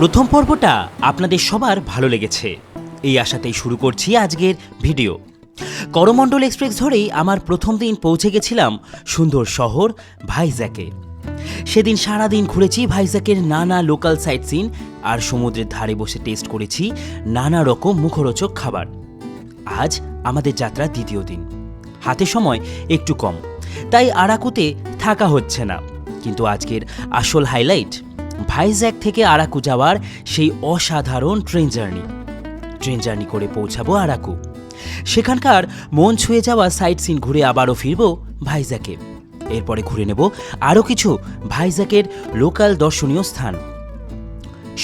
প্রথম পর্বটা আপনাদের সবার ভালো লেগেছে এই আশাতেই শুরু করছি আজকের ভিডিও। করমণ্ডল এক্সপ্রেস ধরেই আমার প্রথম দিন পৌঁছে গেছিলাম সুন্দর শহর ভাইজ্যাকে। সেদিন সারাদিন ঘুরেছি ভাইজ্যাকের নানা লোকাল সাইট সিন আর সমুদ্রের ধারে বসে টেস্ট করেছি নানা রকম মুখরোচক খাবার। আজ আমাদের যাত্রার দ্বিতীয় দিন, হাতে সময় একটু কম, তাই আরাকুতে থাকা হচ্ছে না। কিন্তু আজকের আসল হাইলাইট ভাইজ্যাক থেকে আরাকু যাওয়ার সেই অসাধারণ ট্রেন জার্নি করে পৌঁছাবো আরাকু। সেখানকার মন ছুঁয়ে যাওয়া সাইট সিন ঘুরে আবারও ফিরবো ভাইজ্যাকে। এরপরে ঘুরে নেব আরও কিছু ভাইজ্যাকের লোকাল দর্শনীয় স্থান।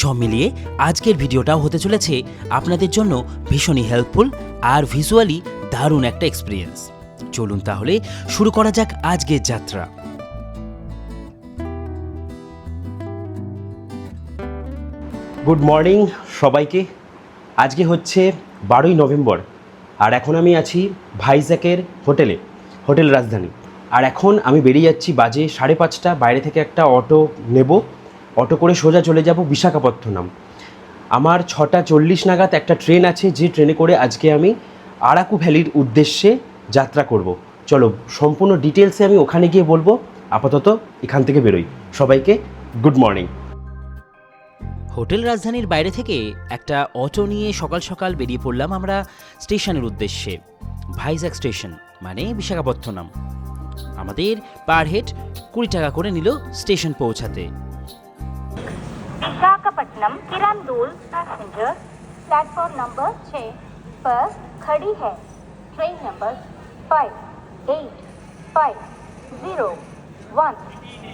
সব মিলিয়ে আজকের ভিডিওটাও হতে চলেছে আপনাদের জন্য ভীষণই হেল্পফুল আর ভিজুয়ালি দারুণ একটা এক্সপিরিয়েন্স। চলুন তাহলে শুরু করা যাক আজকের যাত্রা। গুড মর্নিং সবাইকে। আজকে হচ্ছে 12ই নভেম্বর আর এখন আমি আছি ভাইজ্যাকের হোটেল রাজধানী। আর এখন আমি বেরিয়ে যাচ্ছি, বাজে 5:30। বাইরে থেকে একটা অটো নেব, অটো করে সোজা চলে যাব বিশাখাপত্তনম। আমার 6:40 নাগাদ একটা ট্রেন আছে, যে ট্রেনে করে আজকে আমি আরাকু ভ্যালির উদ্দেশ্যে যাত্রা করব। চলো সম্পূর্ণ ডিটেলসে আমি ওখানে গিয়ে বলবো। আপাতত এখান থেকে বেরোই। সবাইকে গুড মর্নিং। হোটেল রাজধানীর বাইরে থেকে একটা অটো নিয়ে সকাল সকাল বেরিয়ে পড়লাম আমরা স্টেশনের উদ্দেশ্যে। ভাইজ্যাক স্টেশন মানে বিশাখাপত্তনম। আমাদের পার হেড 20 টাকা করে নিল স্টেশন পৌঁছাতে। Visakhapatnam Kirandul passenger platform number 6 पर खड़ी है। Train number 5850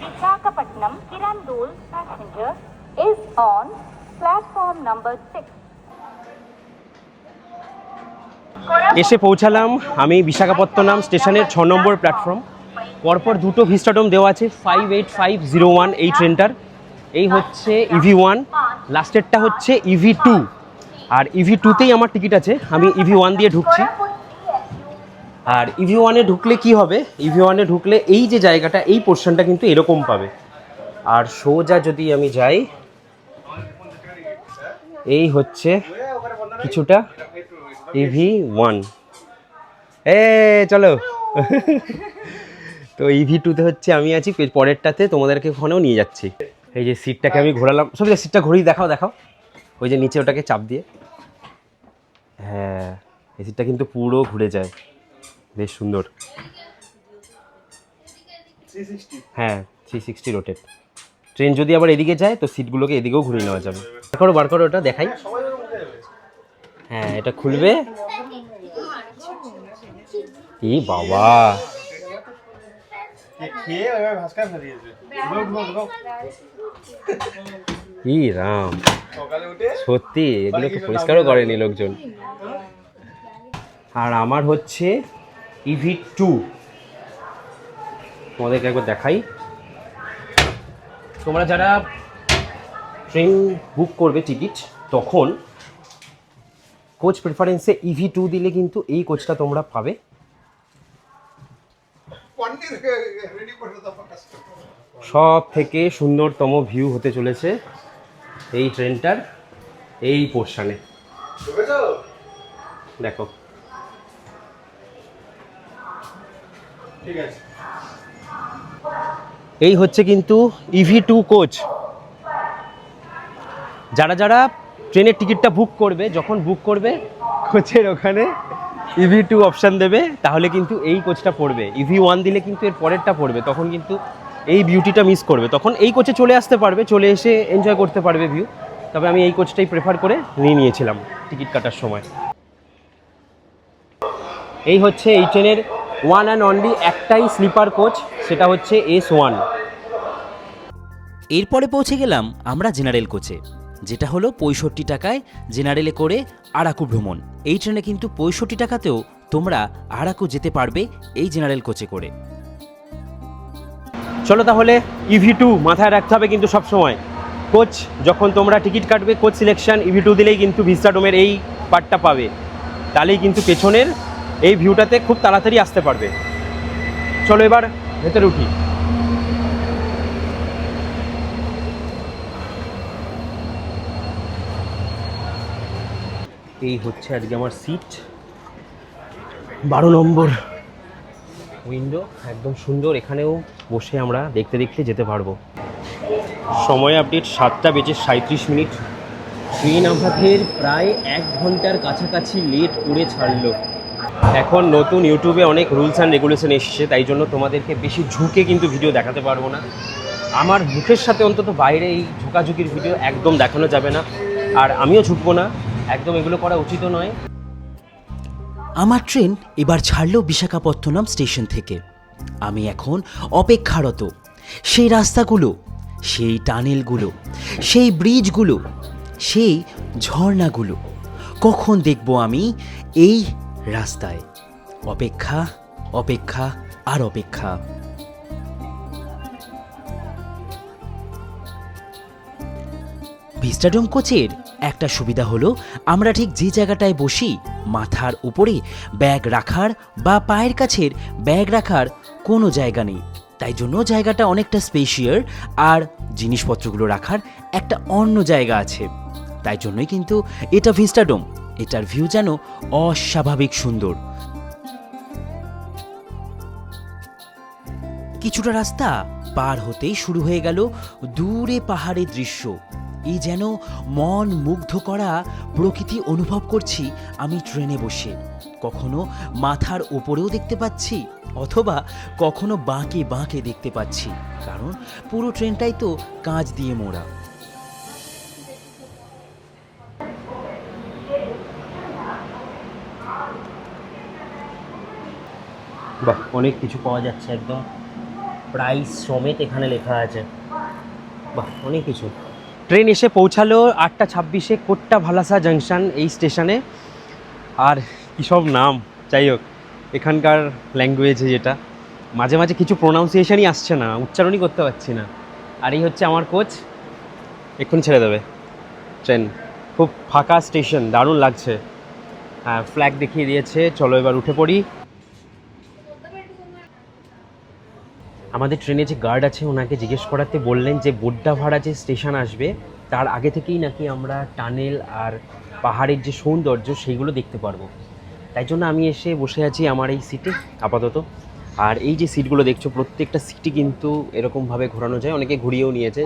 Visakhapatnam Kirandul passenger is on platform number 6। এসে পৌঁছালাম আমি বিশাখাপত্তনম স্টেশনের 6 নম্বর প্ল্যাটফর্ম। পরপর দুটো ভিস্টাডোম দেওয়া আছে 58501 এই ট্রেনটার। এই হচ্ছে EV1, লাস্টেরটা হচ্ছে EV2। আর EV2তেই আমার টিকিট আছে, আমি EV1 দিয়ে ঢুকছি। আর EV1-এ ঢুকলে কি হবে, EV1-এ ঢুকলে এই যে জায়গাটা, এই পোর্শনটা কিন্তু এরকম পাবে। আর সোজা যদি আমি যাই, এই হচ্ছে কিছুটা EV1। চলো তো EV2তে হচ্ছে আমি আছি, পরেরটাতে তোমাদেরকে ওখানেও নিয়ে যাচ্ছি। এই যে সিটটাকে আমি ঘোরালাম, সব যে সিটটা ঘুরিয়ে দেখাও ওই যে নিচে ওটাকে চাপ দিয়ে। হ্যাঁ, এই সিটটা কিন্তু পুরো ঘুরে যায়, বেশ সুন্দর। হ্যাঁ 360 রোটেট। ট্রেন যদি আবার এদিকে যায় তো সিটগুলোকে এদিকেও ঘুরিয়ে নেওয়া যাবে। বার করো ওটা দেখাই। হ্যাঁ, এটা খুলবে। এই বাবা, ই রাম, সত্যি এগুলো তো পরিষ্কারও করেনি লোকজন। আর আমার হচ্ছে EV2, তোমাদেরকে একবার দেখাই। তোমরা যারা ট্রেন বুক করবে টিকিট, তখন কোচ প্রেফারেন্সে EV2 দিলে কিন্তু এই কোচটা তোমরা পাবে। সব থেকে সুন্দরতম ভিউ হতে চলেছে এই ট্রেনটার এই পোর্শনে। দেখো, এই হচ্ছে কিন্তু EV2 কোচ। যারা যারা ট্রেনের টিকিটটা বুক করবে, যখন বুক করবে কোচের ওখানে EV2 অপশান দেবে, তাহলে কিন্তু এই কোচটা পড়বে। EV1 দিলে কিন্তু এর পরেরটা পড়বে, তখন কিন্তু এই বিউটিটা মিস করবে। তখন এই কোচে চলে আসতে পারবে, চলে এসে এনজয় করতে পারবে ভিউ। তবে আমি এই কোচটাই প্রেফার করে নিয়েছিলাম টিকিট কাটার সময়। এই হচ্ছে এই ট্রেনের ওয়ান অ্যান্ড অনলি একটাই স্লিপার কোচ, সেটা হচ্ছে S1। এরপরে পৌঁছে গেলাম আমরা জেনারেল কোচে, যেটা হলো 65 টাকায় জেনারেলে করে আরাকু ভ্রমণ। এই ট্রেনে কিন্তু 65 টাকাতেও তোমরা আরাকু যেতে পারবে এই জেনারেল কোচে করে। চলো তাহলে EV2 মাথায় রাখতে হবে কিন্তু সব সময়। কোচ যখন তোমরা টিকিট কাটবে, কোচ সিলেকশন EV2 দিলেই কিন্তু ভিস্টাডোমের এই পার্টটা পাবে, তাহলেই কিন্তু পেছনের এই ভিউটাতে খুব তাড়াতাড়ি আসতে পারবে। চলো এবার ভেতরে উঠি। এই হচ্ছে আজকে আমার সিট, 12 নম্বর উইন্ডো, একদম সুন্দর। এখানেও বসে আমরা দেখতে দেখতে যেতে পারবো। সময় আপডেট 7:37। ট্রেন আমাদের প্রায় 1 ঘন্টার কাছাকাছি লেট করে ছাড়লো। এখন নতুন ইউটিউবে অনেক রুলস অ্যান্ড রেগুলেশন এসছে, তাই জন্য তোমাদেরকে বেশি ঝুঁকে কিন্তু ভিডিও দেখাতে পারবো না। আমার মুখের সাথে অন্তত বাইরে এই ঝুঁকাঝুঁকির ভিডিও একদম দেখানো যাবে না, আর আমিও ঝুঁকবো না, একদম এগুলো করা উচিত নয়। আমার ট্রেন এবার ছাড়লো বিশাখাপত্তনম স্টেশন থেকে। আমি এখন অপেক্ষারত সেই রাস্তাগুলো, সেই টানেলগুলো, সেই ব্রিজগুলো, সেই ঝর্ণাগুলো কখন দেখব আমি এই রাস্তায়। অপেক্ষা, অপেক্ষা আর অপেক্ষা। ভিস্টাডোম কোচের একটা সুবিধা হলো আমরা ঠিক যে জায়গাটায় বসি মাথার উপরে ব্যাগ রাখার বা পায়ের কাছের ব্যাগ রাখার কোনো জায়গা নেই, তাই জন্য জায়গাটা অনেকটা স্পেশিয়ার, আর জিনিসপত্রগুলো রাখার একটা অন্য জায়গা আছে। তাই জন্যই কিন্তু এটা ভিস্টাডোম। এটার ভিউ যেন অস্বাভাবিক সুন্দর। কিছুটা রাস্তা পার হতেই শুরু হয়ে গেল দূরে পাহাড়ের দৃশ্য। এই যেন মন মুগ্ধ করা প্রকৃতি অনুভব করছি আমি ট্রেনে বসে। কখনো মাথার ওপরেও দেখতে পাচ্ছি, অথবা কখনো বাঁকে বাঁকে দেখতে পাচ্ছি, কারণ পুরো ট্রেনটাই তো কাঁচ দিয়ে মোড়া। বাহ, অনেক কিছু পাওয়া যাচ্ছে, একদম প্রাইস সমেত এখানে লেখা আছে। বাহ, অনেক কিছু। ট্রেন এসে পৌঁছালো 8:26 কোট্টা ভালাসা জাংশন এই স্টেশনে। আর কী সব নাম, যাই হোক এখানকার ল্যাঙ্গুয়েজে যেটা মাঝে মাঝে কিছু প্রোনাউন্সিয়েশনই আসছে না, উচ্চারণই করতে পারছি না। আর এই হচ্ছে আমার কোচ, এক্ষুনি ছেড়ে দেবে ট্রেন। খুব ফাঁকা স্টেশন, দারুণ লাগছে। হ্যাঁ, ফ্ল্যাগ দেখিয়ে দিয়েছে, চলো এবার উঠে পড়ি। আমাদের ট্রেনে যে গার্ড আছে ওনাকে জিজ্ঞেস করাতে বললেন যে বোড্ডাভাড়া যে স্টেশন আসবে তার আগে থেকেই নাকি আমরা টানেল আর পাহাড়ের যে সৌন্দর্য সেইগুলো দেখতে পারবো। তাই জন্য আমি এসে বসে আছি আমার এই সিটে আপাতত। আর এই যে সিটগুলো দেখছো প্রত্যেকটা সিটই কিন্তু এরকমভাবে ঘোরানো যায়, অনেকে ঘুরিয়েও নিয়েছে।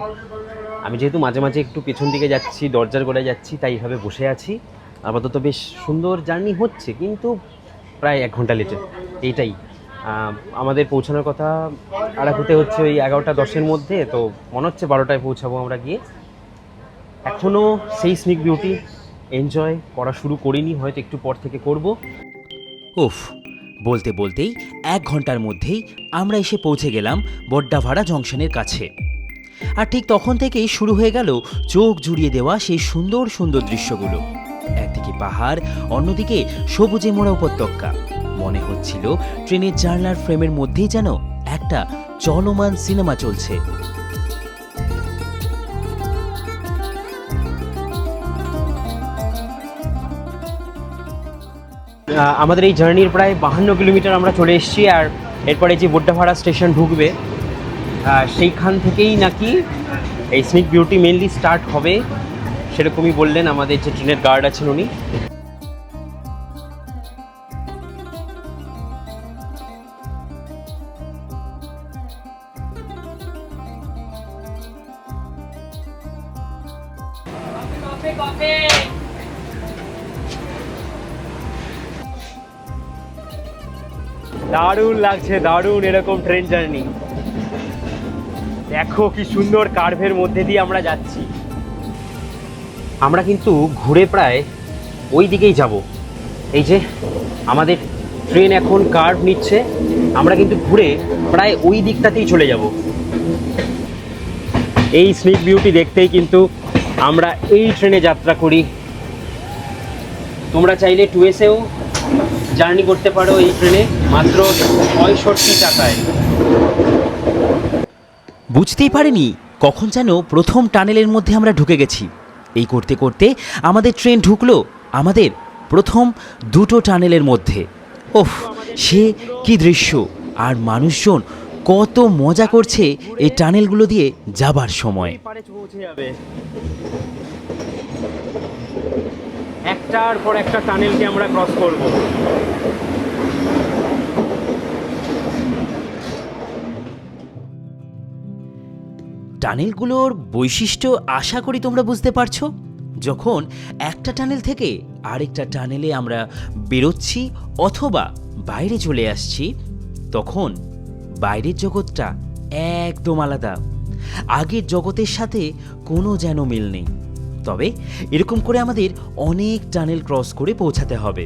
আমি যেহেতু মাঝে মাঝে একটু পেছন দিকে যাচ্ছি, দরজার গোড়ায় যাচ্ছি, তাই এইভাবে বসে আছি। আপাতত বেশ সুন্দর জার্নি হচ্ছে, কিন্তু প্রায় 1 ঘন্টা লেটে। এইটাই আমাদের পৌঁছানোর কথা আরাকুতে হচ্ছে ওই 11:10-এর মধ্যে, তো মনে হচ্ছে 12টায় পৌঁছাবো আমরা গিয়ে। এখনও সেই স্নিক বিউটি এনজয় করা শুরু করিনি, হয়তো একটু পর থেকে করব। উফ, বলতে বলতেই 1 ঘন্টার মধ্যেই আমরা এসে পৌঁছে গেলাম বড্ডাভাড়া জংশনের কাছে। আর ঠিক তখন থেকেই শুরু হয়ে গেল চোখ জুড়িয়ে দেওয়া সেই সুন্দর সুন্দর দৃশ্যগুলো। একদিকে পাহাড়, অন্যদিকে সবুজে মোড়া উপত্যকা। মনে হচ্ছিল ট্রেনের জানলার ফ্রেমের মধ্যেই যেন একটা চলমান সিনেমা চলছে। আমাদের এই জার্নির প্রায় 52 কিলোমিটার আমরা চলে এসেছি। আর এরপরে যে বোড্ডাভাড়া স্টেশন ঢুকবে সেইখান থেকেই নাকি এই স্নিক বিউটি মেনলি স্টার্ট হবে, সেরকমই বললেন আমাদের যে ট্রেনের গার্ড আছেন উনি। দারুণ লাগছে, দারুণ এরকম ট্রেন জার্নি। দেখো কি সুন্দর কার্ভের মধ্যে দিয়ে আমরা যাচ্ছি। আমরা কিন্তু ঘুরে প্রায় ওই দিকেই যাব। এই যে আমাদের ট্রেন এখন কার্ভ নিচ্ছে, আমরা কিন্তু ঘুরে প্রায় ওই দিকটাতেই চলে যাব। এই স্নিক বিউটি দেখতেই কিন্তু আমরা এই ট্রেনে যাত্রা করি। তোমরা চাইলে 2Sেও জার্নি করতে পারো এই ট্রেনে, মাত্র 65 টাকায়। বুঝতেই পারিনি কখন যেন প্রথম টানেলের মধ্যে আমরা ঢুকে গেছি। এই করতে করতে আমাদের ট্রেন ঢুকলো আমাদের প্রথম 2টো টানেলের মধ্যে। ওফ, সে কি দৃশ্য! আর মানুষজন কত মজা করছে এই টানেলগুলো দিয়ে যাবার সময়। 1 একটার পর একটা টানেলকে আমরা ক্রস করব। টানেলগুলোর বৈশিষ্ট্য আশা করি তোমরা বুঝতে পারছো। যখন একটা টানেল থেকে আরেকটা টানেলে আমরা বেরোচ্ছি অথবা বাইরে চলে আসছি, তখন বাইরের জগৎটা একদম আলাদা। আগের জগতের সাথে কোনো যেন মিল নেই। তবে এরকম করে আমাদের অনেক টানেল ক্রস করে পৌঁছাতে হবে।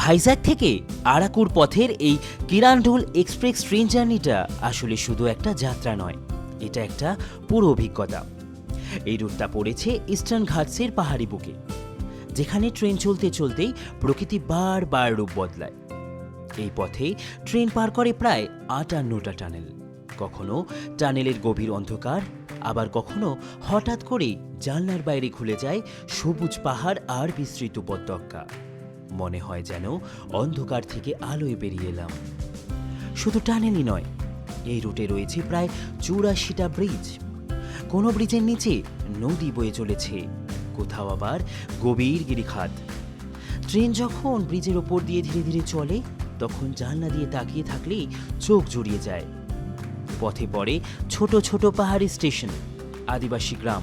ভাইজ্যাগ থেকে আরাকুর পথের এই কিরান্ডুল এক্সপ্রেস ট্রেন জার্নিটা আসলে শুধু একটা যাত্রা নয়, এটা একটা পুরো অভিজ্ঞতা। এই রুটটা পড়েছে ইস্টার্ন ঘাটসের পাহাড়ি বুকে, যেখানে ট্রেন চলতে চলতেই প্রকৃতি বারবার রূপ বদলায়। এই পথে ট্রেন পার করে প্রায় 58টা টানেল। কখনো টানেলের গভীর অন্ধকার, আবার কখনো হঠাৎ করেই জানলার বাইরে খুলে যায় সবুজ পাহাড় আর বিস্তৃত উপত্যকা। মনে হয় যেন অন্ধকার থেকে আলোয় বেরিয়ে এলাম। শুধু টানেলই নয়, এই রুটে রয়েছে প্রায় 84টা ব্রিজ। কোনো ব্রিজের নিচে নদী বয়ে চলেছে, কোথাও আবার গভীর গিরিখাত। ট্রেন যখন ব্রিজের ওপর দিয়ে ধীরে ধীরে চলে, তখন জানলা দিয়ে তাকিয়ে থাকলেই চোখ জুড়িয়ে যায়। পথে পড়ে ছোট ছোট পাহাড়ি স্টেশন, আদিবাসী গ্রাম,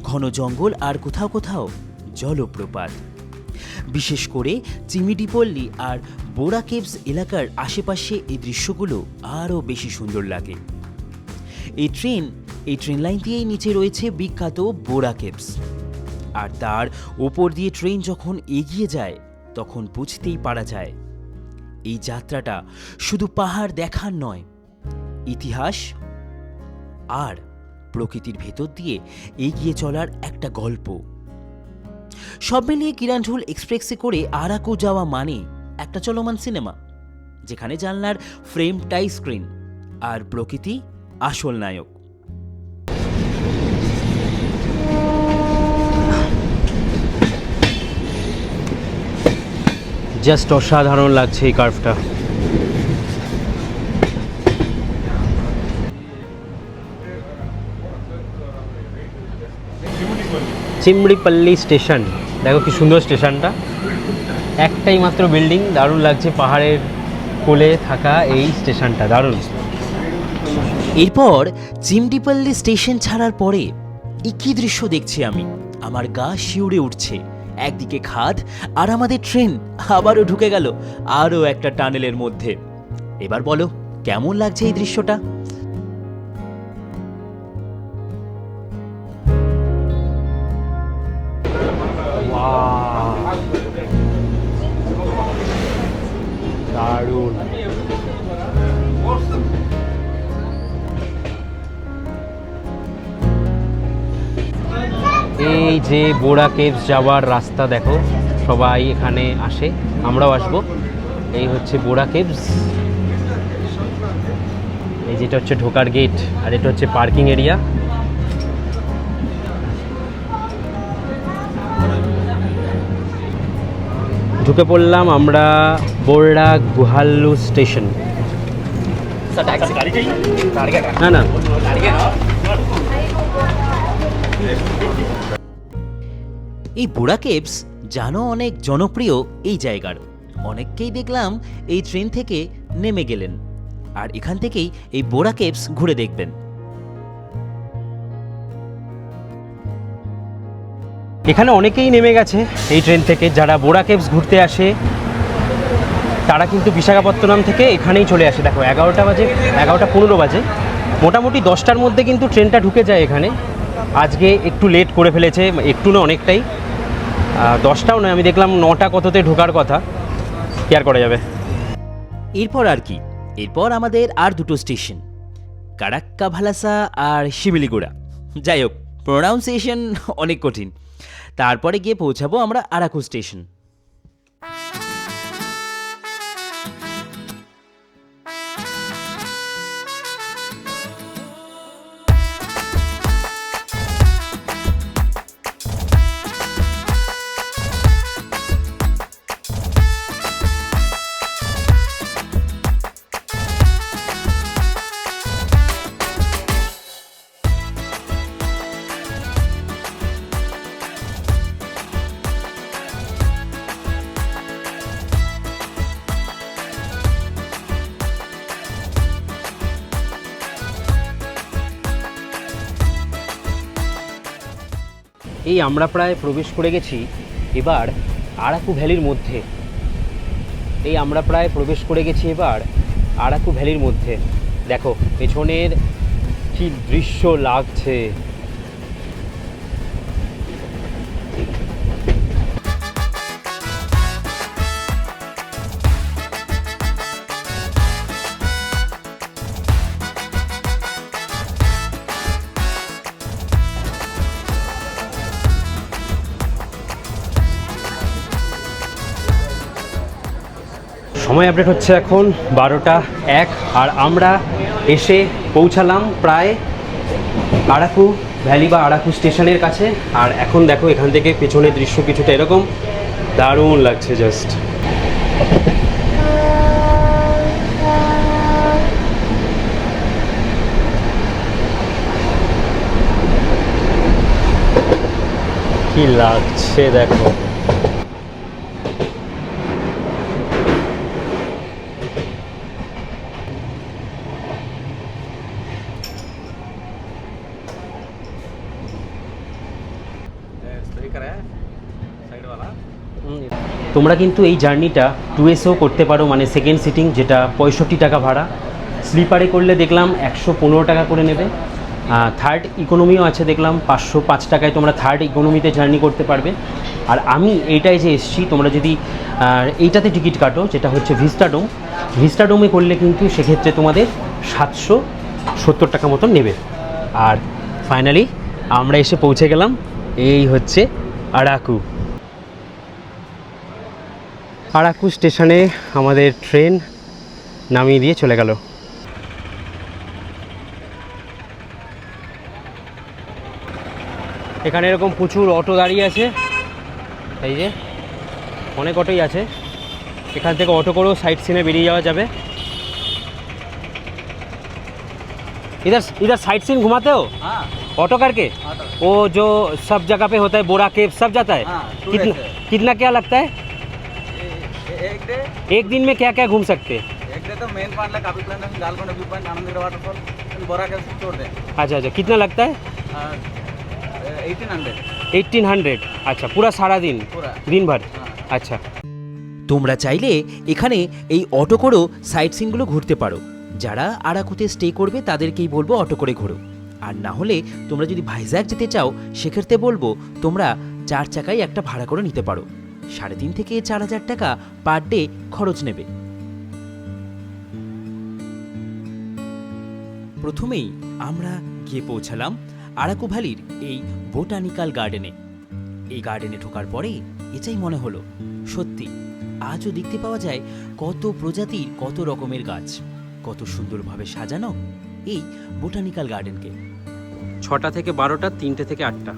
ঘন জঙ্গল আর কোথাও কোথাও জলপ্রপাত। বিশেষ করে চিমিডিপল্লী আর বোরা কেভস এলাকার আশেপাশে এই দৃশ্যগুলো আরও বেশি সুন্দর লাগে। এই ট্রেন লাইন দিয়েই নিচে রয়েছে বিখ্যাত বোরা কেভস, আর তার ওপর দিয়ে ট্রেন যখন এগিয়ে যায় তখন বুঝতেই পারা যায় এই যাত্রাটা শুধু পাহাড় দেখার নয়, ইতিহাস আর প্রকৃতির ভেতর দিয়ে এগিয়ে চলার একটা গল্প। সব মিলিয়ে কিরান্ডুল এক্সপ্রেসে করে আরাকু যাওয়া মানে একটা চলমান সিনেমা, যেখানে জানলার ফ্রেমটাই স্ক্রিন আর প্রকৃতি আসল নায়ক। জাস্ট অসাধারণ লাগছে এই কার্ভটা। চিমড়িপল্লী স্টেশন, দেখো কি সুন্দর স্টেশনটা। একটাই মাত্র বিল্ডিং, দারুণ লাগছে পাহাড়ের কোলে থাকা এই স্টেশনটা, দারুণ। এরপর চিমডিপল্লী স্টেশন ছাড়ার পরে একই দৃশ্য দেখছি আমি, আমার গা শিউরে উঠছে। একদিকে খাদ আর আমাদের ট্রেন আবারও ঢুকে গেল আরও একটা টানেলের মধ্যে। এবার বলো কেমন লাগছে এই দৃশ্যটা? দারুণ। এই যে বোরা কেভস যাওয়ার রাস্তা, দেখো সবাই এখানে আসে, আমরাও আসবো। এই হচ্ছে বোরা কেভস। এই যেটা হচ্ছে ঢোকার গেট, আর এটা হচ্ছে পার্কিং এরিয়া। ঢুকে পড়লাম আমরা বোরা গুহাল্লু স্টেশন। না না, এই বোরা কেভস জানো অনেক জনপ্রিয় এই জায়গার। অনেককেই দেখলাম এই ট্রেন থেকে নেমে গেলেন আর এখান থেকেই এই বোরা কেভস ঘুরে দেখবেন। এখানে অনেকেই নেমে গেছে এই ট্রেন থেকে। যারা বোরা কেভস ঘুরতে আসে তারা কিন্তু বিশাখাপত্তনম থেকে এখানেই চলে আসে। দেখো 11টা বাজে, 11:15 বাজে, মোটামুটি 10টার মধ্যে কিন্তু ট্রেনটা ঢুকে যায় এখানে। আজকে একটু লেট করে ফেলেছে, একটু না অনেকটাই, 10টাও নয়, আমি দেখলাম 9টা কততে ঢোকার কথা, কি আর করা যাবে। এরপর আর কি, এরপর আমাদের আর দুটো স্টেশন, নাক্কা ভালাসা আর শিমিলিগুড়া। যাই হোক, প্রোনাউন্সিয়েশন অনেক কঠিন। তারপরে গিয়ে পৌঁছাবো আমরা আরাকু স্টেশন। এই আমরা প্রায় প্রবেশ করে গেছি এবার আরাকু ভ্যালির মধ্যে। আরাকু ভ্যালির মধ্যে দেখো পেছনের কি দৃশ্য লাগছে। সময় আপডেট হচ্ছে এখন 12:01 আর আমরা এসে পৌঁছালাম প্রায় আরাকু ভ্যালি বা আরাকু স্টেশনের কাছে। আর এখন দেখো এখান থেকে পেছনের দৃশ্য কিছুটা এরকম, দারুণ লাগছে জাস্ট। কি লাগছে দেখো। তোমরা কিন্তু এই জার্নিটা 2Sও করতে পারো, মানে সেকেন্ড সিটিং, যেটা 65 টাকা ভাড়া। স্লিপারে করলে দেখলাম 115 টাকা করে নেবে। থার্ড ইকোনমিও আছে দেখলাম, 505 টাকায় তোমরা থার্ড ইকোনমিতে জার্নি করতে পারবে। আর আমি এইটাই যে এসছি, তোমরা যদি এইটাতে টিকিট কাটো, যেটা হচ্ছে ভিস্টাডোমে করলে কিন্তু সেক্ষেত্রে তোমাদের 770 টাকা মতন নেবে। আর ফাইনালি আমরা এসে পৌঁছে গেলাম, এই হচ্ছে আরাকু স্টেশনে। আমাদের ট্রেন নামিয়ে দিয়ে চলে গেল। এখানে এরকম প্রচুর অটো দাঁড়িয়ে আছে, এই যে অনেক অটোই আছে। এখান থেকে অটো করেও সাইট সিনে বেরিয়ে যাওয়া যাবে। इधर साइट सीन घुमाते हो? हाँ, ऑटो करके? ऑटो। वो जो सब जगह पे होता है, बोरा केव सब जाता है? हाँ, कितना क्या लगता है? एक डे एक दिन में क्या क्या घूम सकते हैं? एक डे तो मेन पॉइंट है काफी plan, Golconda view point, Anandgarh waterfall, Borra के छोड़ दें। अच्छा अच्छा, कितना लगता है? 1800 1800। अच्छा, पूरा सारा दिन, पूरा दिन भर? हाँ। अच्छा। তোমরা চাইলে এখানে এই অটো করেও সাইট সিনগুলো ঘুরতে পারো। যারা আরাকুতে স্টে করবে তাদেরকেই বলবো অটো করে ঘোরো। আর না হলে তোমরা যদি ভাইজ্যাক যেতে চাও সেক্ষেত্রে বলবো তোমরা 4 চাকায় একটা ভাড়া করে নিতে পারো। 3.5 থেকে 4,000 টাকা পার ডে খরচ নেবে। প্রথমেই আমরা গিয়ে পৌঁছালাম আরাকু ভ্যালির এই বোটানিক্যাল গার্ডেনে। এই গার্ডেনে ঢোকার পরে এটাই মনে হলো সত্যি আজও দেখতে পাওয়া যায় কত প্রজাতির কত রকমের গাছ, কত সুন্দরভাবে সাজানো এই বোটানিক্যাল গার্ডেনকে। 6টা থেকে 12টা, 3টে থেকে 8টা।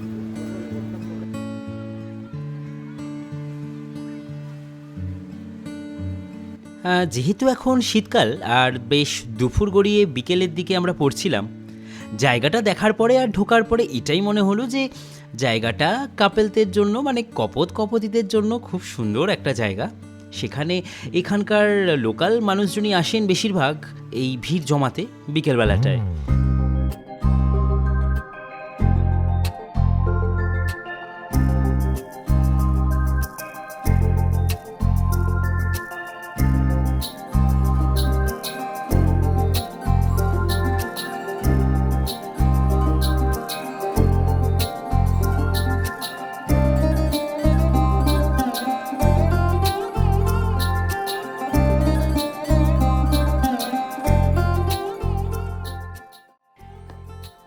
যেহেতু এখন শীতকাল আর বেশ দুপুর গড়িয়ে বিকেলের দিকে আমরা পড়ছিলাম, জায়গাটা দেখার পরে আর ঢোকার পরে এটাই মনে হলো যে জায়গাটা কাপেলদের জন্য, মানে কপতিদের জন্য খুব সুন্দর একটা জায়গা। সেখানে এখানকার লোকাল মানুষজনই আসেন বেশিরভাগ এই ভিড় জমাতে বিকেলবেলাটায়।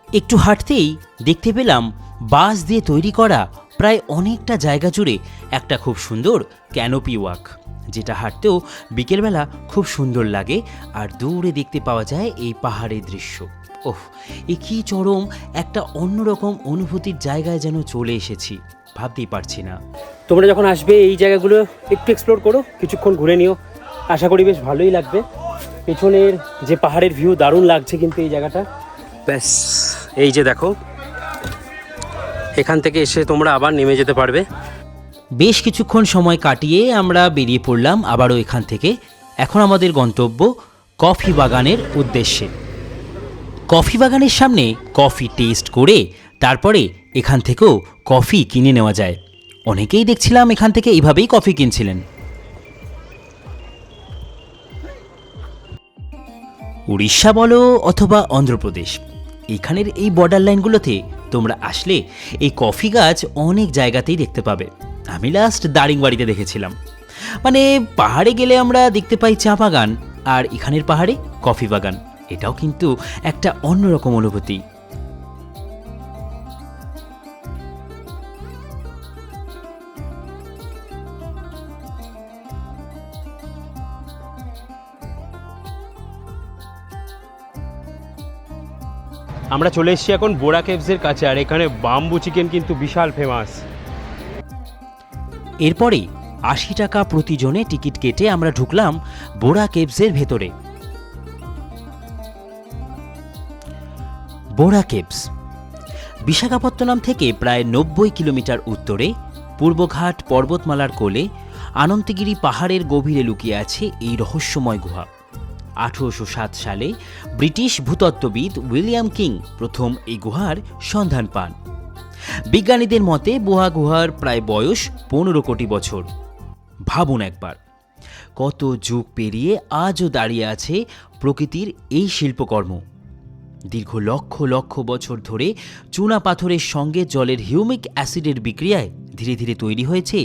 একটু হাঁটতেই দেখতে পেলাম বাঁশ দিয়ে তৈরি করা প্রায় অনেকটা জায়গা জুড়ে একটা খুব সুন্দর ক্যানোপি ওয়াক, যেটা হাঁটতেও বিকেলবেলা খুব সুন্দর লাগে। আর দূরে দেখতে পাওয়া যায় এই পাহাড়ের দৃশ্য। ওহ, এ কী চরম একটা অন্যরকম অনুভূতির জায়গায় যেন চলে এসেছি, ভাবতেই পারছি না। তোমরা যখন আসবে এই জায়গাগুলো একটু এক্সপ্লোর করো, কিছুক্ষণ ঘুরে নিও, আশা করি বেশ ভালোই লাগবে। পেছনের যে পাহাড়ের ভিউ দারুণ লাগছে কিন্তু এই জায়গাটা। ব্যাস, এই যে দেখো, এখান থেকে এসে তোমরা আবার নেমে যেতে পারবে। বেশ কিছুক্ষণ সময় কাটিয়ে আমরা বেরিয়ে পড়লাম আবারও এখান থেকে। এখন আমাদের গন্তব্য কফি বাগানের উদ্দেশ্যে। কফি বাগানের সামনে কফি টেস্ট করে তারপরে এখান থেকেও কফি কিনে নেওয়া যায়। অনেকেই দেখছিলাম এখান থেকে এইভাবেই কফি কিনছিলেন। উড়িষ্যা বলো অথবা অন্ধ্রপ্রদেশ, এখানের এই বর্ডার লাইনগুলোতে তোমরা আসলে এই কফি গাছ অনেক জায়গাতেই দেখতে পাবে। আমি লাস্ট দারিংবাড়িতে দেখেছিলাম। মানে পাহাড়ে গেলে আমরা দেখতে পাই চা বাগান, আর এখানের পাহাড়ে কফি বাগান। এটাও কিন্তু একটা অন্যরকম অনুভূতি। আমরা চলে এসেছি এখন বোরা কেভসের কাছে, আর এখানে বাম্বু চিকেন কিন্তু বিশাল ফেমাস। এরপরে ৮০ টাকা প্রতিজনে টিকিট কেটে আমরা ঢুকলাম বোরা কেভসের ভেতরে। বোরা কেভস বিশাখাপত্তনম থেকে প্রায় ৯০ কিলোমিটার উত্তরে, পূর্বঘাট পর্বতমালার কোলে অনন্তগিরি পাহাড়ের গভীরে লুকিয়ে আছে এই রহস্যময় গুহা। ১৮০৭ সালে ব্রিটিশ ভূতত্ত্ববিদ উইলিয়াম কিং প্রথম এই গুহার সন্ধান পান। বিজ্ঞানীদের মতে বোয়া গুহার প্রায় বয়স ১৫ কোটি বছর। ভাবুন একবার, কত যুগ পেরিয়ে আজও দাঁড়িয়ে আছে প্রকৃতির এই শিল্পকর্ম। দীর্ঘ লক্ষ লক্ষ বছর ধরে চুনা পাথরের সঙ্গে জলের হিউমিক অ্যাসিডের বিক্রিয়ায় ধীরে ধীরে তৈরি হয়েছে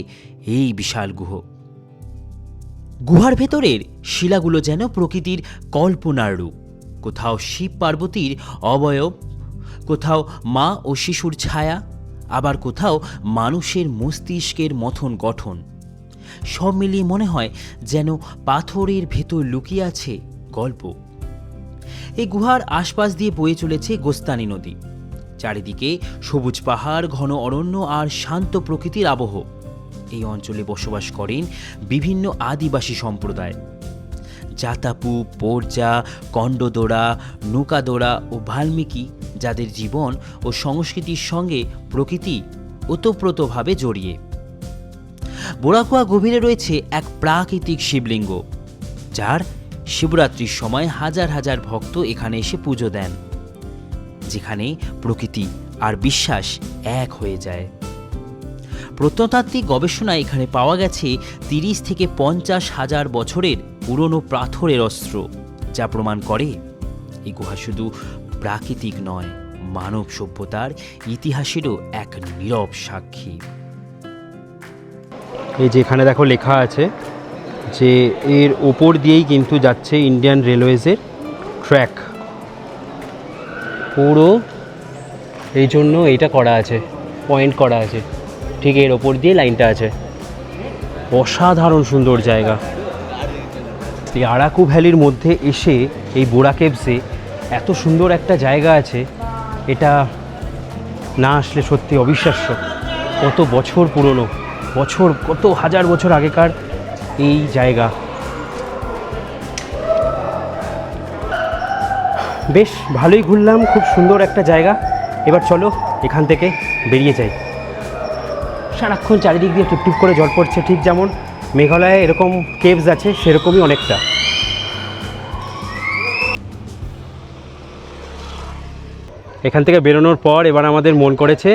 এই বিশাল গুহার ভেতরের শিলাগুলো যেন প্রকৃতির কল্পনার রূপ। কোথাও শিব পার্বতীর অবয়ব, কোথাও মা ও শিশুর ছায়া, আবার কোথাও মানুষের মস্তিষ্কের মতন গঠন। সব মিলিয়ে মনে হয় যেন পাথরের ভেতর লুকিয়ে আছে গল্প। এই গুহার আশপাশ দিয়ে বয়ে চলেছে গোস্তানি নদী। চারিদিকে সবুজ পাহাড়, ঘন অরণ্য আর শান্ত প্রকৃতির আবহ। এই অঞ্চলে বসবাস করেন বিভিন্ন আদিবাসী সম্প্রদায়। জাতাপু, পোরজা, কন্ডদোরা, নুকাদোরা ও ভাল্মীকি, যাদের জীবন ও সংস্কৃতির সঙ্গে প্রকৃতি ওতপ্রোতভাবে জড়িয়ে। বোরাগুহা গভীরে রয়েছে এক প্রাকৃতিক শিবলিঙ্গ, যার শিবরাত্রির সময় হাজার হাজার ভক্ত এখানে এসে পুজো দেন, যেখানে প্রকৃতি আর বিশ্বাস এক হয়ে যায়। প্রত্নতাত্ত্বিক গবেষণায় এখানে পাওয়া গেছে ৩০ থেকে ৫০ হাজার বছরের পুরনো পাথরের অস্ত্র, যা প্রমাণ করে এই গুহা শুধু প্রাকৃতিক নয়, মানব সভ্যতার ইতিহাসেরও এক নীরব সাক্ষী। এই যে এখানে দেখো লেখা আছে যে এর ওপর দিয়েই কিন্তু যাচ্ছে ইন্ডিয়ান রেলওয়েজের ট্র্যাক। পুরো এই জন্য এইটা করা আছে, পয়েন্ট করা আছে, ঠিক এর ওপর দিয়ে লাইনটা আছে। অসাধারণ সুন্দর জায়গা। এই আরাকু ভ্যালির মধ্যে এসে এই বোরা কেভসে এত সুন্দর একটা জায়গা আছে, এটা না আসলে সত্যি অবিশ্বাস্য। কত বছর পুরনো, কত হাজার বছর আগেকার এই জায়গা। বেশ ভালোই ঘুরলাম, খুব সুন্দর একটা জায়গা। এবার চলো এখান থেকে বেরিয়ে যাই। সারাক্ষণ চারিদিক দিয়ে টিপটিপ করে জল পড়ছে, ঠিক যেমন মেঘালয়ে এরকম কেভস আছে সেরকমই অনেকটা। এখান থেকে বেরোনোর পর এবার আমাদের মন করেছে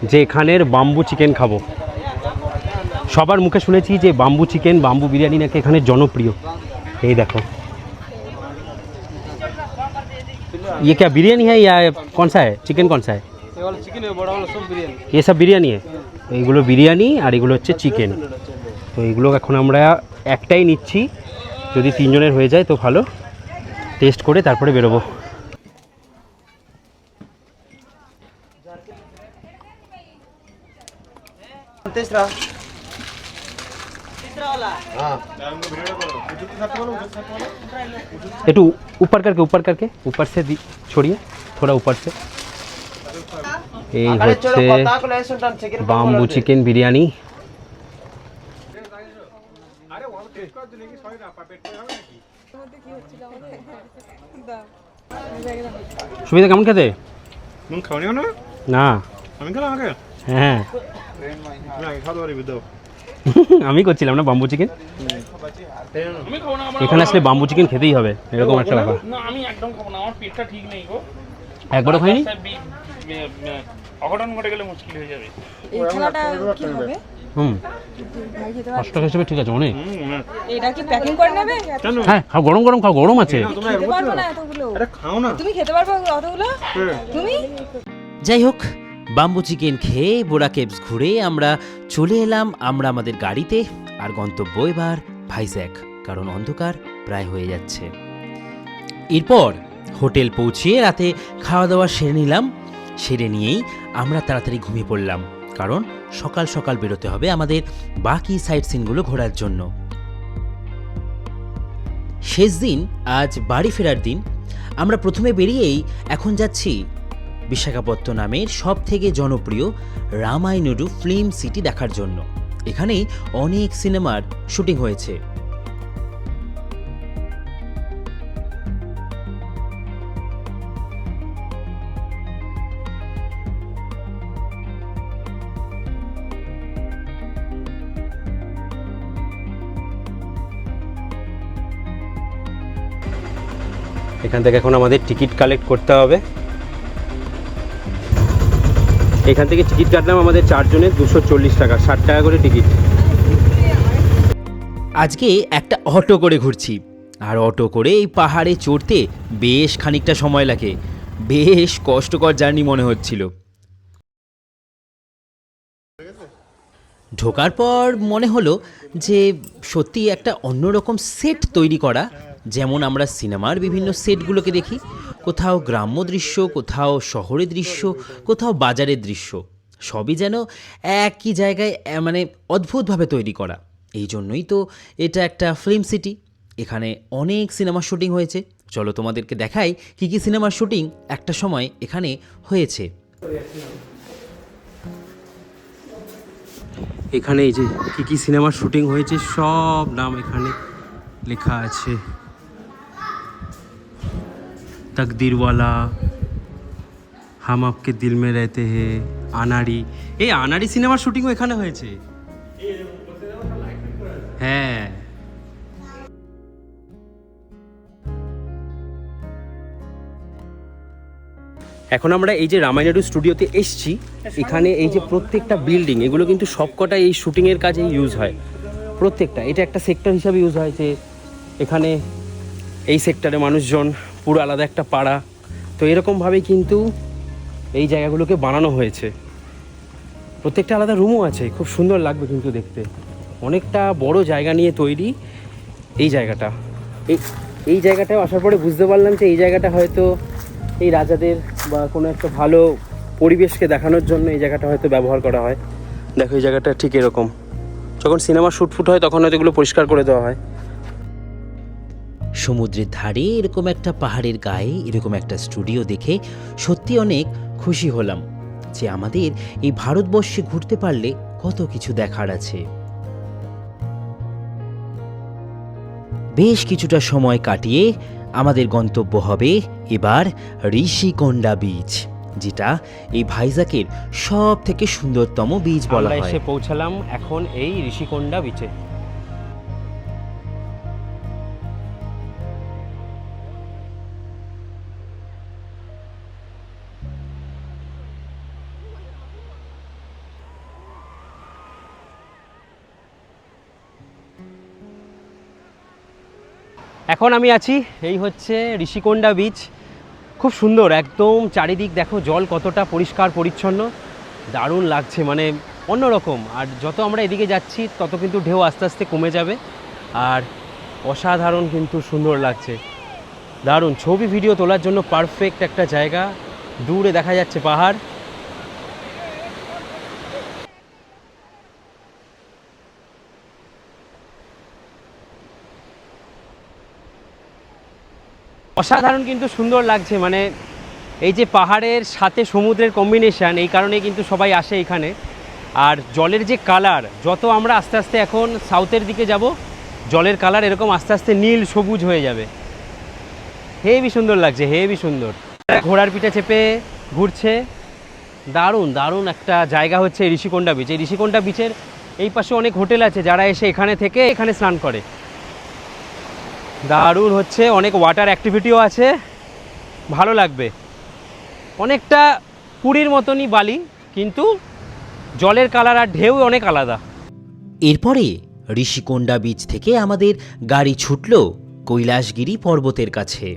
যে এখানের বাম্বু চিকেন খাবো। সবার মুখে শুনেছি যে বাম্বু চিকেন, বাম্বু বিরিয়ানি নাকি এখানে জনপ্রিয়। এই দেখো, ये क्या बिरयानी है या कौन सा है, चिकन कौन सा है? ये वाला चिकन है, बड़ा वाला सब बिरयानी। ये सब बिरयानी है। এইগুলো বিরিয়ানি আর এগুলো হচ্ছে চিকেন। তো এইগুলো এখন আমরা একটাই নিচ্ছি, যদি তিনজনের হয়ে যায় তো ভালো। টেস্ট করে তারপরে বেরোবো। तीसरा একটু ऊपर करके ऊपर से छोड़िए थोड़ा ऊपर से এই হচ্ছে বাম্বু চিকেন বিরিয়ানি। সুবিধা কেমন খেতে? খাওয়ানি না না আমি খেলাম আগে হ্যাঁ আমি আগে খাওয়া পারি দাও আমি করছিলাম না বাম্বু চিকেন। এখানে আসলে বাম্বু চিকেন খেতেই হবে, এরকম একটা ব্যাপার। না আমি একদম খাবো না, আমার পেটটা ঠিক নেই গো। একবারও খাইনি। অঘটন ঘটে গেলে মুশকিল হয়ে যাবে। এই খেলাটা কি হবে? ভাই খেতে পারবে? 5 টাকা হিসেবে ঠিক আছে অনেক। এটা কি প্যাকিং করে নেবে? হ্যাঁ খাও, গরম গরম খাও, গরম আছে। খেতে পারবো না এতগুলো। আরে খাও না তুমি খেতে পারবে অতগুলো? তুমি? যাই হোক, বাম্বু চিকেন খেয়ে বোরা কেভস ঘুরে আমরা চলে এলাম আমাদের গাড়িতে। আর গন্তব্য এবার ভাইজ্যাক, কারণ অন্ধকার প্রায় হয়ে যাচ্ছে। এরপর হোটেল পৌঁছিয়ে রাতে খাওয়া দাওয়া সেরে নিলাম। সেরে নিয়েই আমরা তাড়াতাড়ি ঘুমিয়ে পড়লাম, কারণ সকাল সকাল বেরোতে হবে আমাদের বাকি সাইট সিনগুলো ঘোরার জন্য। শেষ দিন, আজ বাড়ি ফেরার দিন। আমরা প্রথমে বেরিয়েই এখন যাচ্ছি বিশাখাপত্তনমের সব থেকে জনপ্রিয় রামায়ণুডু ফিল্ম সিটি দেখার জন্য। এখানেই অনেক সিনেমার শুটিং হয়েছে। এখান থেকে এখন আমাদের টিকিট কালেক্ট করতে হবে। এখান থেকে টিকিট কাটলাম আমাদের 4 জনের 240 টাকা, 60 টাকা করে টিকিট। আজকে একটা অটো করে ঘুরছি, আর অটো করে এই পাহাড়ে চড়তে বেশ খানিকটা সময় লাগে। বেশ কষ্টকর জার্নি মনে হচ্ছিল। ঢোকার পর মনে হলো যে সত্যি একটা অন্যরকম সেট তৈরি করা, যেমন আমরা সিনেমার বিভিন্ন সেটগুলোকে দেখি, কোথাও গ্রাম্য দৃশ্য, কোথাও শহরের দৃশ্য, কোথাও বাজারের দৃশ্য, সবই যেন একই জায়গায় মানে অদ্ভুতভাবে তৈরি করা। এই জন্যই তো এটা একটা ফিল্ম সিটি। এখানে অনেক সিনেমার শুটিং হয়েছে। চলো তোমাদেরকে দেখাই কী কী সিনেমার শুটিং একটা সময় এখানে হয়েছে। এখানে এই যে কী কী সিনেমার শুটিং হয়েছে সব নাম এখানে লেখা আছে। তকদিরওয়ালা, হাম আপকে দিল মে রহতে হে, আনাড়ি। এই আনাড়ি সিনেমার শুটিংও এখানে হয়েছে। হ্যাঁ, এখন আমরা এই যে রামায়ণুডু স্টুডিওতে এসছি। এখানে এই যে প্রত্যেকটা বিল্ডিং, এগুলো কিন্তু সবকটা এই শুটিংয়ের কাজে ইউজ হয়। প্রত্যেকটা এটা একটা সেক্টর হিসাবে ইউজ হয়, যে এখানে এই সেক্টরে মানুষজন পুরো আলাদা একটা পাড়া। তো এরকমভাবেই কিন্তু এই জায়গাগুলোকে বানানো হয়েছে। প্রত্যেকটা আলাদা রুমও আছে, খুব সুন্দর লাগবে কিন্তু দেখতে। অনেকটা বড় জায়গা নিয়ে তৈরি এই জায়গাটা। এই জায়গাটায় আসার পরে বুঝতে পারলাম যে এই জায়গাটা হয়তো এই রাজাদের বা কোনো একটা ভালো পরিবেশকে দেখানোর জন্য এই জায়গাটা হয়তো ব্যবহার করা হয়। দেখো এই জায়গাটা ঠিক এরকম, যখন সিনেমা শ্যুট হয় তখন হয়তো এগুলো পরিষ্কার করে দেওয়া হয়। সমুদ্রের ধারে এরকম একটা পাহাড়ের গায়ে এরকম একটা স্টুডিও দেখে সত্যি অনেক খুশি হলাম যে আমাদের এই ভারতবর্ষে ঘুরতে পারলে কত কিছু দেখার আছে। বেশ কিছুটা সময় কাটিয়ে আমাদের গন্তব্য হবে এবার ঋষিকোন্ডা বিচ, যেটা এই ভাইজ্যাকের সব থেকে সুন্দরতম বিচ বলা আমরা হয়। এসে পৌঁছালাম এখন এই ঋষিকোন্ডা বিচে। এখন আমি আছি, এই হচ্ছে ঋষিকোন্ডা বিচ। খুব সুন্দর, একদম চারিদিক দেখো জল কতটা পরিষ্কার পরিচ্ছন্ন, দারুণ লাগছে, মানে অন্যরকম। আর যত আমরা এদিকে যাচ্ছি তত কিন্তু ঢেউ আস্তে আস্তে কমে যাবে, আর অসাধারণ কিন্তু সুন্দর লাগছে, দারুণ। ছবি ভিডিও তোলার জন্য পারফেক্ট একটা জায়গা। দূরে দেখা যাচ্ছে পাহাড়, অসাধারণ কিন্তু সুন্দর লাগছে, মানে এই যে পাহাড়ের সাথে সমুদ্রের কম্বিনেশান, এই কারণে কিন্তু সবাই আসে এখানে। আর জলের যে কালার, যত আমরা আস্তে আস্তে এখন সাউথের দিকে যাব, জলের কালার এরকম আস্তে আস্তে নীল সবুজ হয়ে যাবে। হেবি সুন্দর লাগছে, হেবি সুন্দর। ঘোড়ার পিঠে চেপে ঘুরছে, দারুণ দারুণ একটা জায়গা হচ্ছে ঋষিকোন্ডা বিচ। এই ঋষিকোন্ডা বিচের এই পাশে অনেক হোটেল আছে, যারা এসে এখানে থেকে এখানে স্নান করে। দারুণ হচ্ছে, অনেক ওয়াটার অ্যাক্টিভিটিও আছে, ভালো লাগবে। অনেকটা পুরীর মতনই বালি, কিন্তু জলের কালার আর ঢেউ অনেক আলাদা। এরপরে ঋষিকোন্ডা বীচ থেকে আমাদের গাড়ি ছুটল কৈলাসগিরি পর্বতের কাছে।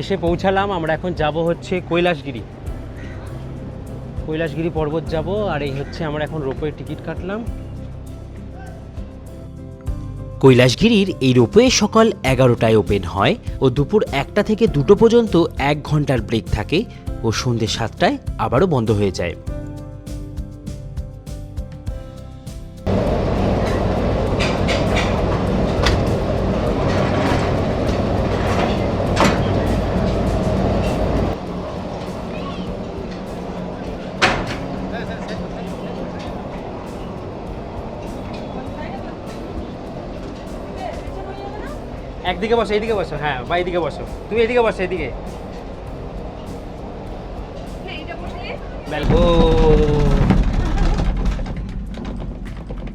এসে পৌঁছালাম, আমরা এখন যাব হচ্ছে কৈলাসগিরি পর্বত যাব। আর এই হচ্ছে আমরা এখন রোপওয়ে টিকিট কাটলাম। কৈলাসগিরির এই রোপওয়ে সকাল 11টায় ওপেন হয় ও দুপুর 1টা থেকে 2টো পর্যন্ত 1 ঘন্টার ব্রেক থাকে ও সন্ধ্যে 7টায় আবারও বন্ধ হয়ে যায়। একদিকে বসো, এইদিকে বসো, হ্যাঁ বা এইদিকে বসো, তুমি এইদিকে বসো, এইদিকে।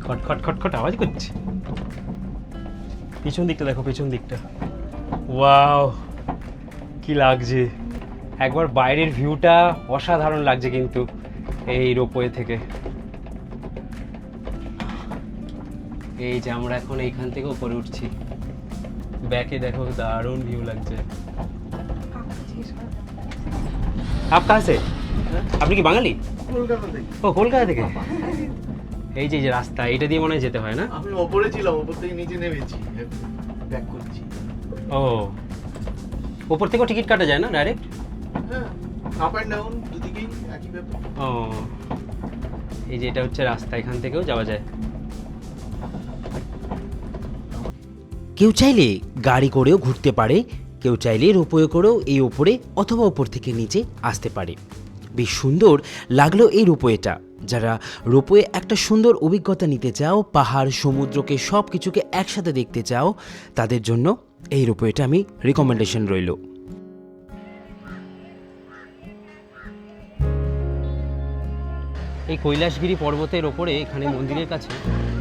খট খট খট খট আওয়াজ করছে। পিছন দিকটা দেখো, পিছন দিকটা, ওয়াও কি লাগছে। একবার বাইরের ভিউটা অসাধারণ লাগছে কিন্তু এই রোপওয়ে থেকে। এই যে আমরা এখন এইখান থেকে উপরে উঠছি, ব্যাকে দেখো দারুণ ভিউ লাগছে। আপ কাহা সে? আপনি কি বাঙালি? কলকাতা থেকে। ও কলকাতা থেকে। এই যে রাস্তা, এটা দিয়ে মনে হয় যেতে হয় না? আমি ওপরে ছিলাম, ওপর থেকে নিচে নেমেছি, ব্যাক করছি। ও, উপর থেকেও টিকিট কাটা যায় না ডাইরেক্ট? হ্যাঁ, আপ অ্যান্ড ডাউন দুদিকেই একই ব্যাপার। ও, এই যে এটা হচ্ছে রাস্তা, এখান থেকেও যাওয়া যায়। কেউ চাইলে গাড়ি করেও ঘুরতে পারে, কেউ চাইলে রোপওয়ে করেও এই ওপরে অথবা ওপর থেকে নিচে আসতে পারে। বেশ সুন্দর লাগলো এই রোপওয়েটা। যারা রোপওয়ে একটা সুন্দর অভিজ্ঞতা নিতে চাও, পাহাড় সমুদ্রকে সব কিছুকে একসাথে দেখতে চাও, তাদের জন্য এই রোপওয়েটা আমি রিকমেন্ডেশন রইল। এই কৈলাসগিরি পর্বতের ওপরে এখানে মন্দিরের কাছে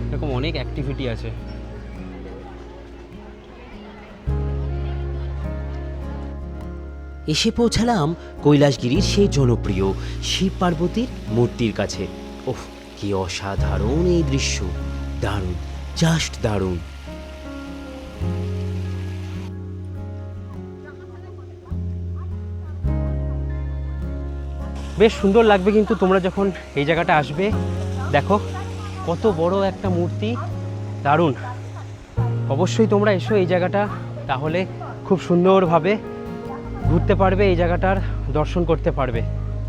এরকম অনেক অ্যাক্টিভিটি আছে। এসে পৌঁছালাম কৈলাসগিরির সেই জনপ্রিয় শিব পার্বতীর মূর্তির কাছে। ওহ, কি অসাধারণ এই দৃশ্য, দারুণ, জাস্ট দারুণ। বেশ সুন্দর লাগবে কিন্তু তোমরা যখন এই জায়গাটা আসবে। দেখো কত বড় একটা মূর্তি, দারুণ। অবশ্যই তোমরা এসো এই জায়গাটা, তাহলে খুব সুন্দরভাবে ঘুরতে পারবে, এই জায়গাটার দর্শন করতে পারবে।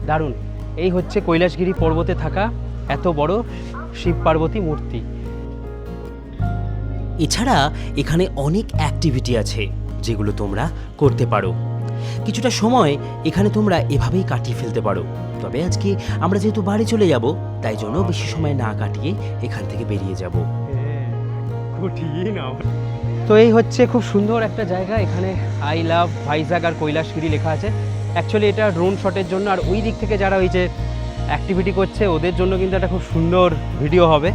দারুণ। এই হচ্ছে কৈলাসগিরি পর্বতে থাকা এত বড় শিব পার্বতী মূর্তি। এছাড়া এখানে অনেক অ্যাক্টিভিটি আছে যেগুলো তোমরা করতে পারো। কিছুটা সময় এখানে তোমরা এভাবেই কাটিয়ে ফেলতে পারো। তবে আজকে আমরা যেহেতু বাড়ি চলে যাব, তাই জন্য বেশি সময় না কাটিয়ে এখান থেকে বেরিয়ে যাব। তো এই হচ্ছে খুব সুন্দর একটা জায়গা। এখানে আই লাভ ভাইজাগ আর কৈলাসগিরি লেখা আছে। অ্যাকচুয়ালি এটা ড্রোন শটের জন্য, আর ওই দিক থেকে যারা ওই যে অ্যাক্টিভিটি করছে ওদের জন্য কিন্তু একটা খুব সুন্দর ভিডিও হবে।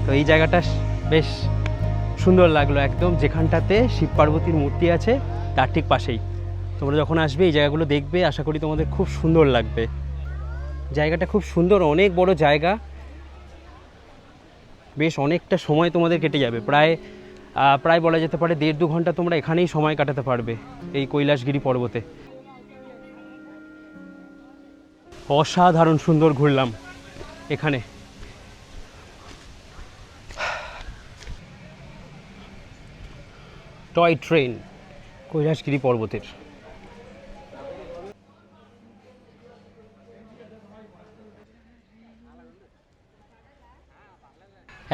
তো এই জায়গাটা বেশ সুন্দর লাগলো একদম, যেখানটাতে শিব পার্বতীর মূর্তি আছে তার ঠিক পাশেই। তোমরা যখন আসবে এই জায়গাগুলো দেখবে, আশা করি তোমাদের খুব সুন্দর লাগবে। জায়গাটা খুব সুন্দর, অনেক বড় জায়গা, বেশ অনেকটা সময় তোমাদের কেটে যাবে। প্রায় বলা যেতে পারে 1.5-2 ঘন্টা তোমরা এখানেই সময় কাটাতে পারবে এই কৈলাসগিরি পর্বতে। অসাধারণ সুন্দর ঘুরলাম এখানে। টয় ট্রেন, কৈলাসগিরি পর্বতের।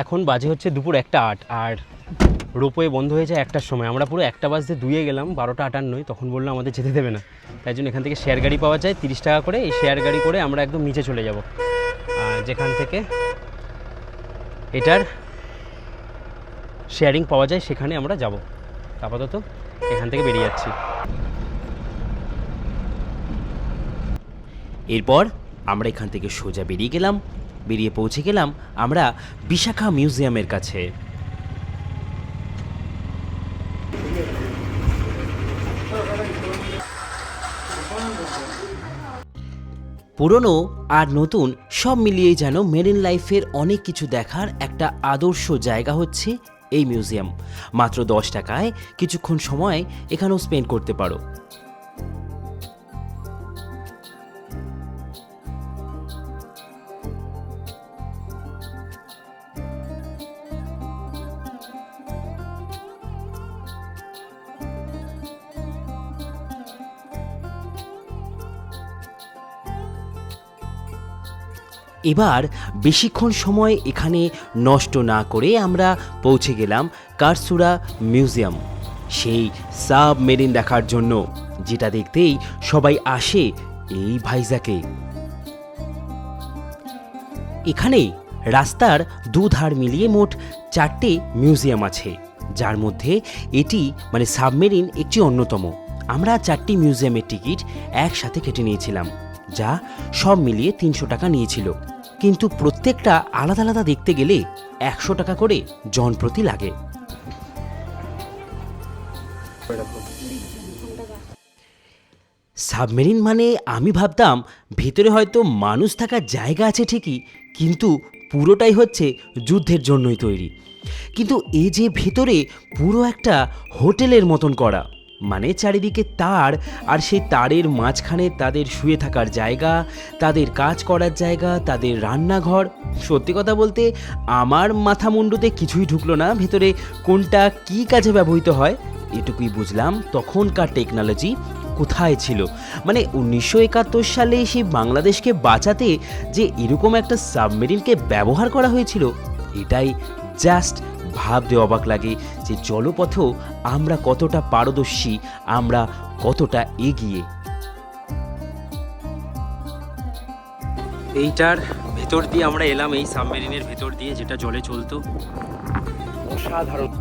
এখন বাজে হচ্ছে দুপুর 1:08 আর রোপওয়ে বন্ধ হয়ে যায় 1টার সময়। আমরা পুরো 1টা বাজতে 2-এ গেলাম, 12:58 তখন বললো আমাদের যেতে দেবে না। তাই জন্য এখান থেকে শেয়ার গাড়ি পাওয়া যায় 30 টাকা করে। এই শেয়ার গাড়ি করে আমরা একদম নিচে চলে যাব, যেখান থেকে এটার শেয়ারিং পাওয়া যায় সেখানে আমরা যাব। আপাতত এখান থেকে বেরিয়ে যাচ্ছি। এরপর আমরা এখান থেকে সোজা বেরিয়ে পৌঁছে গেলাম আমরা বিশাখা মিউজিয়ামের কাছে। পুরনো আর নতুন সব মিলিয়েই যেন মেরিন লাইফের অনেক কিছু দেখার একটা আদর্শ জায়গা হচ্ছে এই মিউজিয়াম। মাত্র 10 টাকায় কিছুক্ষণ সময় এখানেও স্পেন্ড করতে পারো। এবার বেশিক্ষণ সময় এখানে নষ্ট না করে আমরা পৌঁছে গেলাম কারসুরা মিউজিয়াম, সেই সাবমেরিন দেখার জন্য, যেটা দেখতেই সবাই আসে এই ভাইজাকে। এখানে রাস্তার দুধার মিলিয়ে মোট 4টে মিউজিয়াম আছে, যার মধ্যে এটি মানে সাবমেরিন একটি অন্যতম। আমরা 4টি মিউজিয়ামের টিকিট একসাথে কেটে নিয়েছিলাম, যা সব মিলিয়ে 300 টাকা নিয়েছিল। কিন্তু প্রত্যেকটা আলাদা আলাদা দেখতে গেলে 100 টাকা করে জন প্রতি লাগে। সাবমেরিন মানে আমি ভাবতাম ভেতরে হয়তো মানুষ থাকার জায়গা আছে ঠিকই, কিন্তু পুরোটাই হচ্ছে যুদ্ধের জন্যই তৈরি। কিন্তু এই যে ভেতরে পুরো একটা হোটেলের মতন করা, মানে চারিদিকে তার, আর সেই তারের মাঝখানে তাদের শুয়ে থাকার জায়গা, তাদের কাজ করার জায়গা, তাদের রান্নাঘর। সত্যি কথা বলতে আমার মাথা মুন্ডুতে কিছুই ঢুকলো না ভেতরে কোনটা কী কাজে ব্যবহৃত হয়। এটুকুই বুঝলাম তখনকার টেকনোলজি কোথায় ছিল। মানে 1971 সালে সেই বাংলাদেশকে বাঁচাতে যে এরকম একটা সাবমেরিনকে ব্যবহার করা হয়েছিল, এটাই জাস্ট ভাবতে অবাক লাগে যে জলপথেও আমরা কতটা পারদর্শী, আমরা কতটা এগিয়ে। এইটার ভেতর দিয়ে আমরা এলাম, এই সাবমেরিনের ভেতর দিয়ে, যেটা জলে চলতো। অসাধারণ।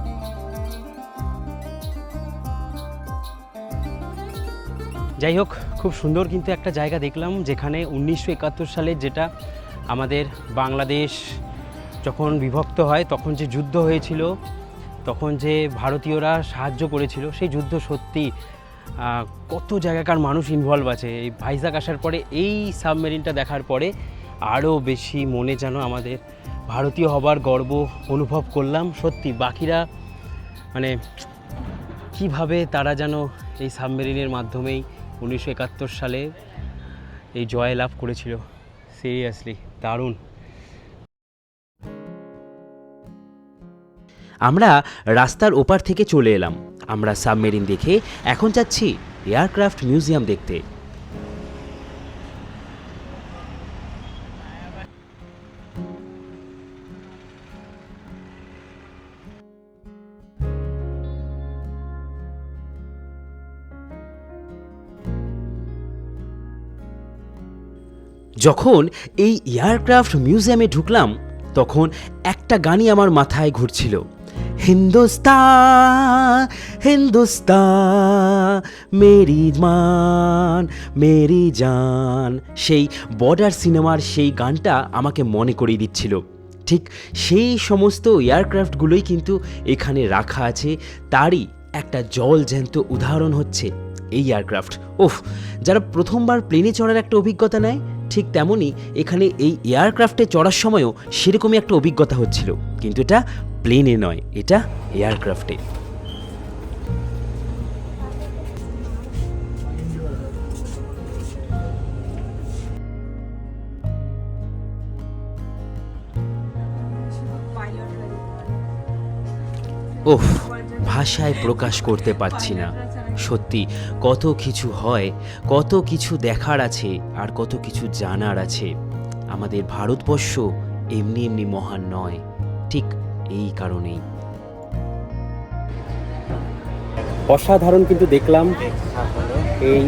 যাই হোক, খুব সুন্দর কিন্তু একটা জায়গা দেখলাম, যেখানে 1971 সালে যেটা আমাদের বাংলাদেশ যখন বিভক্ত হয়, তখন যে যুদ্ধ হয়েছিল, তখন যে ভারতীয়রা সাহায্য করেছিল, সেই যুদ্ধ সত্যি কত জায়গাকার মানুষ ইনভলভ আছে। এই ভাইজাগ আসার পরে, এই সাবমেরিনটা দেখার পরে আরও বেশি মনে যেন আমাদের ভারতীয় হবার গর্ব অনুভব করলাম। সত্যি বাকিরা মানে কিভাবে তারা যেন এই সাবমেরিনের মাধ্যমেই 1971 সালে এই জয় লাভ করেছিল। সিরিয়াসলি দারুণ। আমরা রাস্তার ওপার থেকে চলে এলাম। আমরা সাবমেরিন দেখে এখন যাচ্ছি এয়ারক্রাফট মিউজিয়াম দেখতে। যখন এই এয়ারক্রাফট মিউজিয়ামে ঢুকলাম, তখন একটা গানই আমার মাথায় ঘুরছিল, হিন্দুস্তান হিন্দুস্তান মেরি মান মেরি জান। সেই বর্ডার সিনেমার সেই গানটা আমাকে মনে করিয়ে দিচ্ছিল। ঠিক সেই সমস্ত এয়ারক্রাফটগুলোই কিন্তু এখানে রাখা আছে। তারই একটা জলজ্যান্ত উদাহরণ হচ্ছে এই এয়ারক্রাফট। যারা প্রথমবার প্লেনে চড়ার একটা অভিজ্ঞতা নেয়, ঠিক তেমনই এখানে এই এয়ারক্রাফটে চড়ার সময়ও সেরকমই একটা অভিজ্ঞতা হচ্ছিল, কিন্তু এটা প্লেনে নয়, এটা এয়ারক্রাফটে। ভাষায় প্রকাশ করতে পারছি না। সত্যি কত কিছু হয়, কত কিছু দেখার আছে আর কত কিছু জানার আছে। আমাদের ভারতবর্ষ এমনি এমনি মহান নয়, ঠিক এই কারণেই। অসাধারণ কিন্তু দেখলাম এই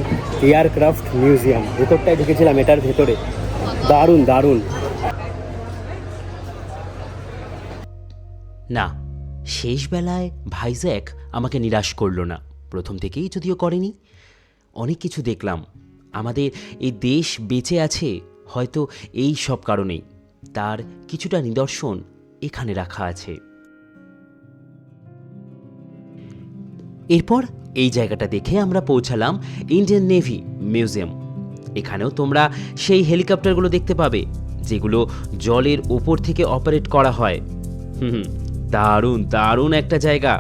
এয়ারক্রাফট মিউজিয়াম, ভেতরটায় ঢুকেছিলাম, এটার ভেতরে দারুণ দারুণ। না, শেষ বেলায় ভাইজ্যাক আমাকে নিরাশ করলো না, প্রথম থেকেই যদিও করেনি। অনেক কিছু দেখলাম। আমাদের এই দেশ বেঁচে আছে হয়তো এই সব কারণেই, তার কিছুটা নিদর্শন এখানে রাখা আছে। এরপর এই জায়গাটা দেখে আমরা পৌঁছালাম ইন্ডিয়ান নেভি মিউজিয়াম। এখানেও তোমরা সেই হেলিকপ্টারগুলো দেখতে পাবে যেগুলো জলের ওপর থেকে অপারেট করা হয়। দারুণ দারুণ একটা জায়গা।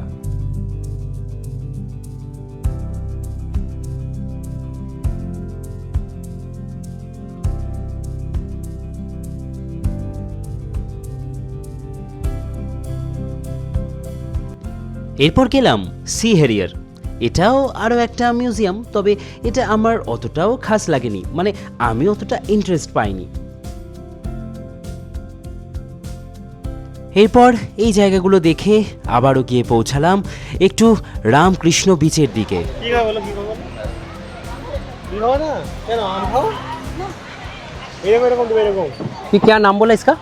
এরপর গেলাম সি হ্যারিয়ার। এটাও আরও একটা মিউজিয়াম, তবে এটা আমার অতটাও খাস লাগেনি, মানে আমি অতটা ইন্টারেস্ট পাইনি। এরপর এই জায়গাগুলো দেখে আবারও গিয়ে পৌঁছালাম একটু রামকৃষ্ণ বিচের দিকে। কি খাবো বলো, কি খাবো? কি খাবো না? কেন আম খাও? এরকম এরকম দেবে এরকম। কি क्या नाम बोला इसका?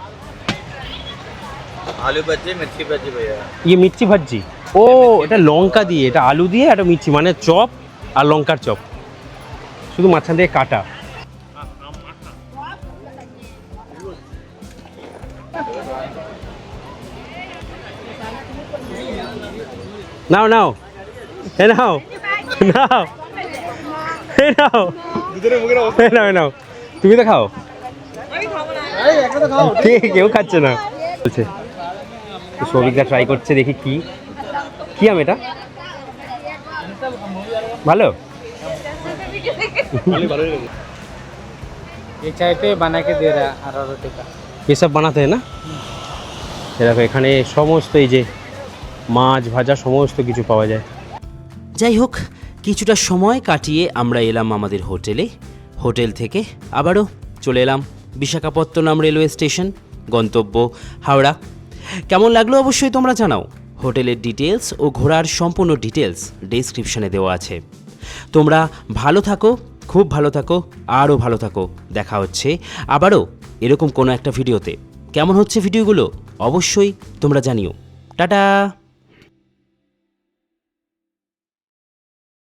आलू भज्जी मिर्ची भज्जी भैया ये মির্চি ভাজি। ও এটা লঙ্কা দিয়ে, এটা আলু দিয়ে, এটা মির্চি, মানে চপ আর লঙ্কার চপ, শুধু মাঝখান দিয়ে কাটা। নাও নাও, এ নাও নাও, এ নাও, ভিতরে মুখের অবস্থা এ নাও, এ নাও, তুমি তো খাও। কেউ খাচ্ছে না বলছে। সৌভিকদা ট্রাই করছে, দেখি কি কি আম এটা, ভালো। ये चाय पे बना के दे रहा है हरा रोटी का। এসব বানাতে হয় না? দেখো এখানে সমস্ত এই যে মাছ ভাজা সমস্ত কিছু পাওয়া যায়। যাই হোক, কিছুটা সময় কাটিয়ে আমরা এলাম আমাদের হোটেলে। হোটেল থেকে আবারও চলে এলাম বিশাখাপত্তনম রেলওয়ে স্টেশন, গন্তব্য হাওড়া। কেমন লাগলো অবশ্যই তোমরা জানাও। হোটেলের ডিটেলস ও ঘোরার সম্পূর্ণ ডিটেলস ডেসক্রিপশনে দেওয়া আছে। তোমরা ভালো থাকো, খুব ভালো থাকো, আরও ভালো থাকো। দেখা হচ্ছে আবারও এরকম কোনো একটা ভিডিওতে। কেমন হচ্ছে ভিডিওগুলো অবশ্যই তোমরা জানিও। টাটা।